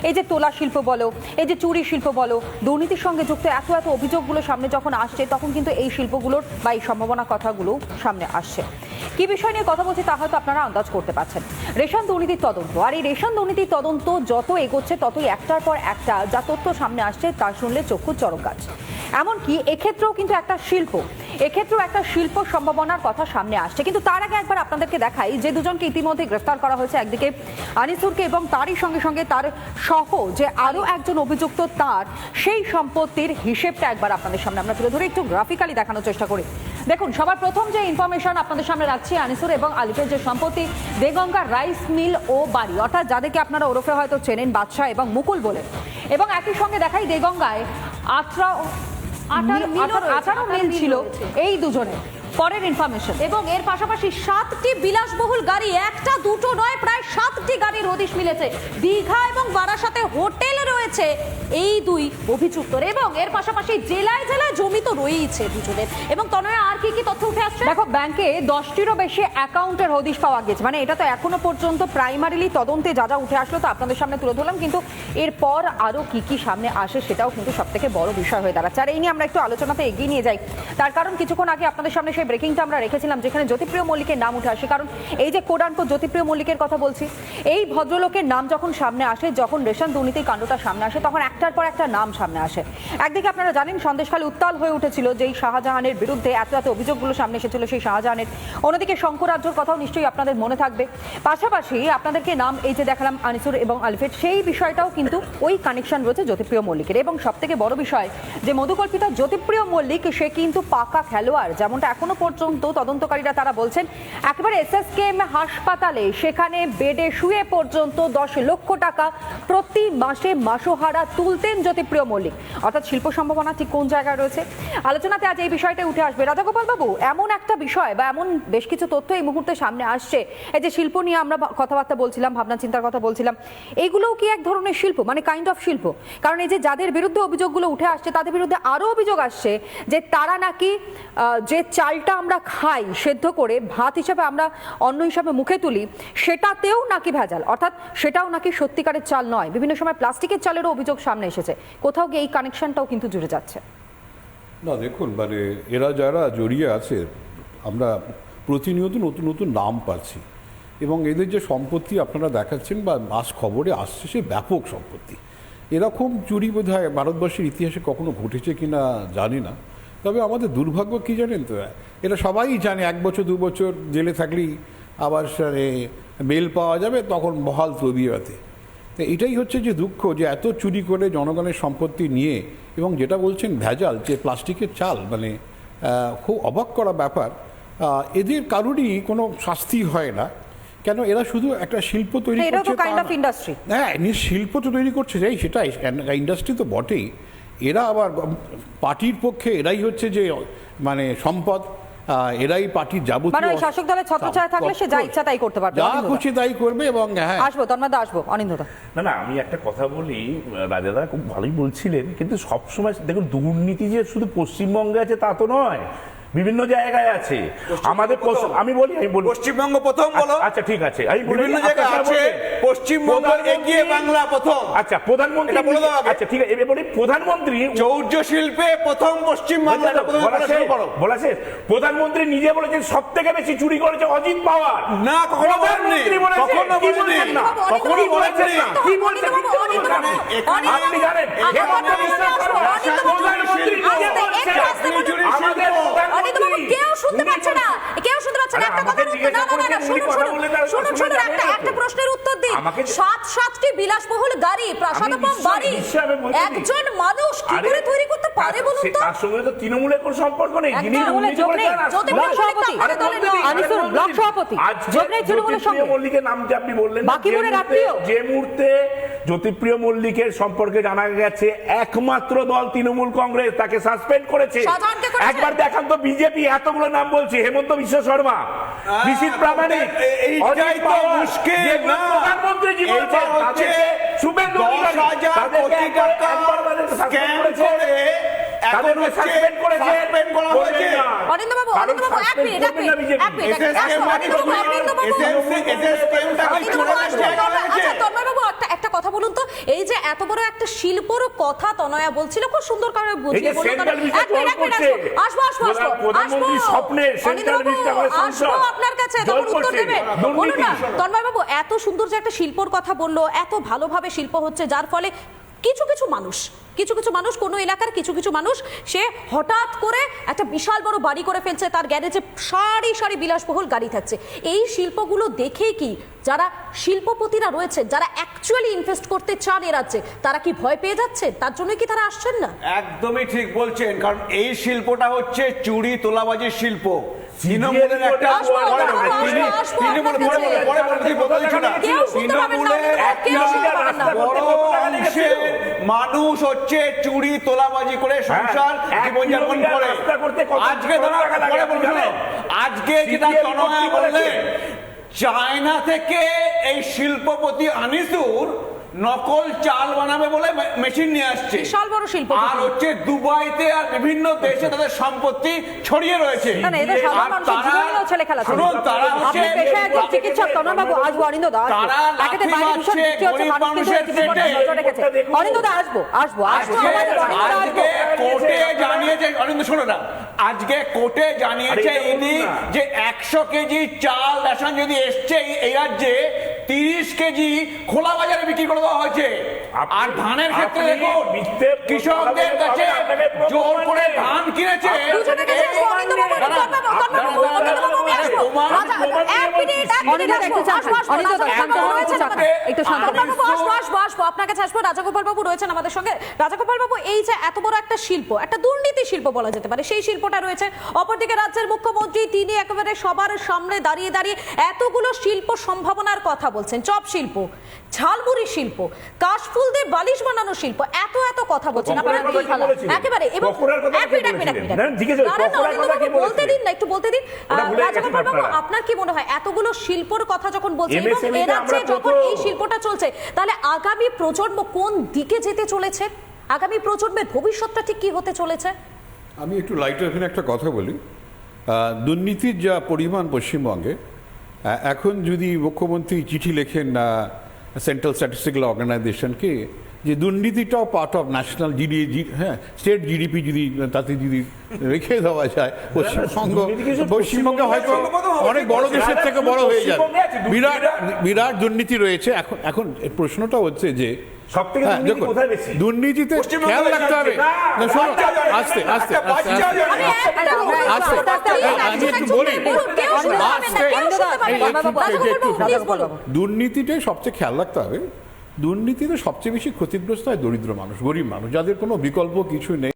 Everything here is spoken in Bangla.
এই যে তোলা শিল্প বলো, এই যে চুরি শিল্প বলো, দুর্নীতির সঙ্গে যুক্ত এত এত অভিযোগগুলো সামনে যখন আসছে, তখন কিন্তু এই শিল্পগুলোর বা এই সম্ভাবনা কথাগুলো সামনে আসছে। কি বিষয় নিয়ে কথা বলছি তা হয়তো আপনারা আন্দাজ করতে পারছেন। রেশন দুর্নীতির তদন্ত, আর এই রেশন দুর্নীতির তদন্ত যত এগোচ্ছে ততই একটার পর একটা যা তথ্য সামনে আসছে তা শুনলে চক্ষু চরক গাছ। এমনকি এক্ষেত্রেও কিন্তু একটা শিল্প সম্ভাবনার কথা সামনে আসছে। কিন্তু তার আগে একবার আপনাদেরকে দেখাই যে দুজনকে ইতিমধ্যে গ্রেফতার করা হয়েছে। একদিকে আনিসুরকে এবং তারই সঙ্গে সঙ্গে তার সহ যে আরো একজন অভিযুক্ত, তার সেই সম্পত্তির হিসেবটা একবার আপনাদের সামনে আমরা তুলে ধরে একটু গ্রাফিক্যালি দেখানোর চেষ্টা করি। দেখুন, সবার প্রথম যে ইনফরমেশন আপনাদের সামনে রাখছি, আনিসুর এবং আলিফের যে সম্পত্তি, দেগঙ্গা রাইস মিল ও বাড়ি, অর্থাৎ যাদেরকে আপনারা ওরফে হয়তো চেনেন বাদশাহ এবং মুকুল বলে। এবং একই সঙ্গে দেখাই দেগঙ্গায় 18 মিল ছিল এই দুজনে। পরের ইনফরমেশন, এবং এর পাশাপাশি 7টি বিলাসবহুল গাড়ি, একটা দুটো নয়, প্রায় 7টি গাড়ির হদিশ মিলেছে। দীঘা এবং বারাসাতে হোটেল রয়েছে এই দুই অভিযুক্তর, এবং এর পাশাপাশি জেলায় জেলায় জমি তো রয়েছে দুজনের। এবং তনয়া আর কি কি তথ্য উঠে আসছে? দেখো, ব্যাংকে 10টিরও বেশি অ্যাকাউন্টের হদিশ পাওয়া গেছে। মানে এটা তো এখনো পর্যন্ত প্রাইমারিলি তদন্তে যা যা উঠে আসলো তা আপনাদের সামনে তুলে ধরলাম, কিন্তু এরপর আরো কি কি সামনে আসে সেটাও কিন্তু সব থেকে বড় বিষয় হয়ে দাঁড়াচ্ছে। আর এই নিয়ে আমরা একটু আলোচনাতে এগিয়ে নিয়ে যাই, তার কারণ কিছুক্ষণ আগে আপনাদের সামনে সেই ব্রেকিংটা আমরা রেখেছিলাম যেখানে জ্যোতিপ্রিয় মল্লিকের নাম উঠে আসে। কারণ এই যে কোডানকো জ্যোতিপ্রিয় মল্লিকের কথা বলছি, এই ভদ্রলোকের নাম যখন সামনে আসে, যখন রেশন দুর্নীতির কাণ্ডটা সামনে আসে, তখন একটার পর একটা নাম সামনে আসে। একদিকে আপনারা জানেন সন্দেশখালী উত্তাল হয়ে উঠেছিল যেই শাহজাহানের বিরুদ্ধে এত এত অভিযোগগুলো সামনে এসেছিল সেই শাহজাহানের। অন্যদিকে শঙ্করাজ্যর কথাও নিশ্চয়ই আপনাদের মনে থাকবে। পাশাপাশি আপনাদেরকে নাম এই যে দেখালাম আনিসুর এবং আলিফের, সেই বিষয়টাও কিন্তু ওই কানেকশন রয়েছে জ্যোতিপ্রিয় মল্লিকের। এবং সব থেকে বড় বিষয় যে মধুকল্পিতা জ্যোতিপ্রিয় মল্লিক, সে কিন্তু পাকা খেলোয়াড়, যেমনটা এখনো পর্যন্ত তদন্তকারীরা তারা বলছেন। একেবারে এসএসকেএম হাসপাতালে সেখানে বেডে শুয়ে পর্যন্ত 10 লক্ষ টাকা প্রতি মাসে মাসোহারা তুলতেন জ্যোতিপ্রিয় মল্লিক। অর্থাৎ শিল্প সম্ভাবনা ঠিক কোন জায়গায় রয়েছে, আলোচনাতে আজ এই বিষয়টা উঠে আসবে। রাজাগোপাল বাবু, এমন একটা বিষয় বা এমন বেশ কিছু তথ্য এই মুহূর্তে সামনে আসছে, এই যে শিল্প নিয়ে আমরা কথাবার্তা বলছিলাম, ভাবনা চিন্তার কথা বলছিলাম, এগুলোও কি এক ধরনের শিল্প, মানে কাইন্ড অফ শিল্প? কারণ এই যে যাদের বিরুদ্ধে অভিযোগগুলো উঠে আসছে তাদের বিরুদ্ধে আরো অভিযোগ আসছে যে তারা নাকি যে চালটা আমরা খাই সেদ্ধ করে ভাত হিসাবে আমরা অন্ন হিসাবে মুখে তুলি, সেটাতেও নাকি ভেজাল, অর্থাৎ সেটাও নাকি সত্যিকারের চাল নয়। বিভিন্ন সময় প্লাস্টিকের চালেরও অভিযোগ সামনে এসেছে। কোথাও গিয়ে এই কানেকশনটাও কিন্তু জুড়ে যাচ্ছে। না দেখুন, মানে এরা যারা জড়িয়ে আছে, আমরা প্রতিনিয়ত নতুন নতুন নাম পাচ্ছি, এবং এদের যে সম্পত্তি আপনারা দেখাচ্ছেন বা মাস খবরে আসছে, সে ব্যাপক সম্পত্তি। এরকম চুরি বোধহয় ভারতবর্ষের ইতিহাসে কখনো ঘটেছে কিনা জানি না। তবে আমাদের দুর্ভাগ্য কি জানেন তো, এরা সবাই জানে 1 বছর 2 বছর জেলে থাকলেই আবার বেল পাওয়া যাবে, তখন বহাল তবিয়তে। তো এটাই হচ্ছে যে দুঃখ, যে এত চুরি করে জনগণের সম্পত্তি নিয়ে, এবং যেটা বলছেন ভেজাল, যে প্লাস্টিকের চাল, মানে খুব অবাক করা ব্যাপার। এদের কারোরই কোনো শাস্তি হয় না। কেন? এরা শুধু একটা শিল্প তৈরি করছে। হ্যাঁ, শিল্প তো তৈরি করছে, যাই সেটাই ইন্ডাস্ট্রি তো বটেই। এরা আবার পার্টির পক্ষে, এরাই হচ্ছে যে মানে সম্পদ, এরাই পার্টির যাবতীয়, মানে শাসক দলের ছত্রছায়া থাকলে সে যা ইচ্ছা তাই করতে পারবে, যা খুশি তাই করবে। এবং হ্যাঁ, আসবো তন্ময়দা, আসবো অনিন্দদা। না, আমি একটা কথা বলি, রাজাদা খুব ভালোই বলছিলেন, কিন্তু সবসময় দেখুন দুর্নীতি যে শুধু পশ্চিমবঙ্গে আছে তা তো নয়, বিভিন্ন জায়গায় আছে। আমাদের আমি বলি পশ্চিমবঙ্গ প্রথম বলো। আচ্ছা ঠিক আছে, বিভিন্ন জায়গায় আছে, পশ্চিমবঙ্গ এগিয়ে বাংলা প্রথম। আচ্ছা, প্রধানমন্ত্রী বলে দাও। আচ্ছা ঠিক আছে, এবার বলি প্রধানমন্ত্রী চৌর্য শিল্পে প্রথম পশ্চিম বাংলা। প্রধানমন্ত্রী নিজে বলেছেন সব থেকে বেশি চুরি করেছে অজিত পাওয়ার। না, কখনো বলেননি, কখনো বলেননি, কখনো বলেছেন না। কি বলছেন? আপনি জানেন কেউ শুনতে পাচ্ছে না, কেউ শুনতে পাচ্ছে না। একটা কথা শুনুন, একটা প্রশ্নের উত্তর দিন। 7টি বিলাসবহুল গাড়ি, প্রাসাদোপম বাড়ি, একজন মানুষ কি করে তৈরি করতে পারে বলুন তো? তার সঙ্গে তো তৃণমূলের কোনো সম্পর্ক নেই। যিনি মল্লিকের নাম যে আপনি বললেন, যে মুহূর্তে জ্যোতিপ্রিয় মল্লিকের সম্পর্কে জানা গেছে একমাত্র দল তৃণমূল কংগ্রেস তাকে সাসপেন্ড করেছে। একবার দেখান তো বিজেপি এতগুলো নাম বলছে, হেমন্ত বিশ্ব শর্মা, নিশীথ প্রামাণিক, প্রধানমন্ত্রী জি বলছেন শুভেন্দু একটা কথা বলুন তো, এই যে এত বড় একটা শিল্পর কথা তনয়া বলছিল, খুব সুন্দর করে বুঝিয়ে বলুন। প্রধানমন্ত্রীর স্বপ্নের সেন্ট্রাল মিনিস্টার করে সংসদ আপনার কাছে তখন উত্তর দেবে। বলুন না তন্ময় বাবু, এত সুন্দর যে একটা শিল্পর কথা বললো, এত ভালোভাবে শিল্প হচ্ছে, যার ফলে কিছু কিছু মানুষ কোন এলাকার কিছু মানুষ সে হঠাৎ করে একটা বিশাল বড় বাড়ি করে ফেলছে, তার গ্যারেজে সারি সারি বিলাসবহুল গাড়ি থাকছে। এই শিল্পগুলো দেখেই কি যারা শিল্পপতিরা রয়েছেন, যারা অ্যাকচুয়ালি ইনভেস্ট করতে চান এ রাজ্যে, তারা কি ভয় পেয়ে যাচ্ছে? তার জন্য কি তারা আসছেন না? একদমই ঠিক বলছেন, কারণ এই শিল্পটা হচ্ছে চুরি তোলাবাজির শিল্প। তৃণমূলের একটা মানুষ হচ্ছে চুরি তোলাবাজি করে সংসার জীবনযাপন করে। আজকে আজকে যেটা তনয়া বললেন, চায়না থেকে এই শিল্পপতি আনিসুর নকল চাল বানাবে বলে মেশিন নিয়ে আসছে, বিশাল বড় শিল্প। আর হচ্ছে দুবাইতে আর বিভিন্ন দেশে তাদের সম্পত্তি ছড়িয়ে রয়েছে। তারা হচ্ছে চিকিৎসক তনয় বাবু, আসবো অরিন্দদা, অরিন্দদা আসবো। আজকে কোর্টে জানিয়েছে, অরিন্দ শোনো না, আজকে কোর্টে জানিয়েছে ইনি যে 100 কেজি চাল রেশন যদি এসছে এই রাজ্যে, 30 কেজি খোলা বাজারে বিক্রি করে দেওয়া হয়েছে। আর ধানের ক্ষেত্রে দেখুন, কৃষকদের কাছে জোর করে ধান কিনেছে। আপনার কাছে আসবো। রাজাগোপাল বাবু রয়েছেন আমাদের সঙ্গে। রাজাগোপাল বাবু, এই যে এত বড় একটা শিল্প, একটা দুর্নীতি শিল্প বলা যেতে পারে, সেই শিল্পটা রয়েছে, অপরদিকে রাজ্যের মুখ্যমন্ত্রী তিনি একেবারে সবার সামনে দাঁড়িয়ে এতগুলো শিল্প সম্ভাবনার কথা বলছেন। চপ শিল্প, ঝালমুড়ি শিল্প, কাশফুল দিয়ে বালিশ বানানো শিল্প, এত কথা বলছেন। একেবারে বলতে দিন না, একটু বলতে দিন। রাজাগোপাল বাবু, আপনার কি মনে হয় এতগুলো শিল্পর কথা যখন বলছেন এবং এ রাজ্যে যখন এই শিল্পটা চলছে, তাহলে আগামী প্রজন্ম কোন দিকে যেতে চলেছে? আগামী প্রজন্মের ভবিষ্যৎটা ঠিক কি হতে চলেছে? আমি একটু লাইটার এখানে একটা কথা বলি। দুর্নীতির যা পরিমাণ পশ্চিমবঙ্গে, এখন যদি মুখ্যমন্ত্রী চিঠি লেখেন সেন্ট্রাল স্ট্যাটিস্টিক্যাল অর্গানাইজেশনকে যে দুর্নীতিটাও part of national state GDP যদি তাতে যদি রেখে দেওয়া যায়, পশ্চিমবঙ্গে হয়তো অনেক বড় দেশের থেকে বড় হয়ে যাবে। বিরাট দুর্নীতি রয়েছে। এখন প্রশ্নটা হচ্ছে যে দুর্নীতিতে খেয়াল রাখতে হবে। দুর্নীতিতে সবচেয়ে খেয়াল রাখতে হবে। দুর্নীতিতে সবচেয়ে বেশি ক্ষতিগ্রস্ত হয় দরিদ্র মানুষ, গরিব মানুষ, যাদের কোনো বিকল্প কিছু নেই।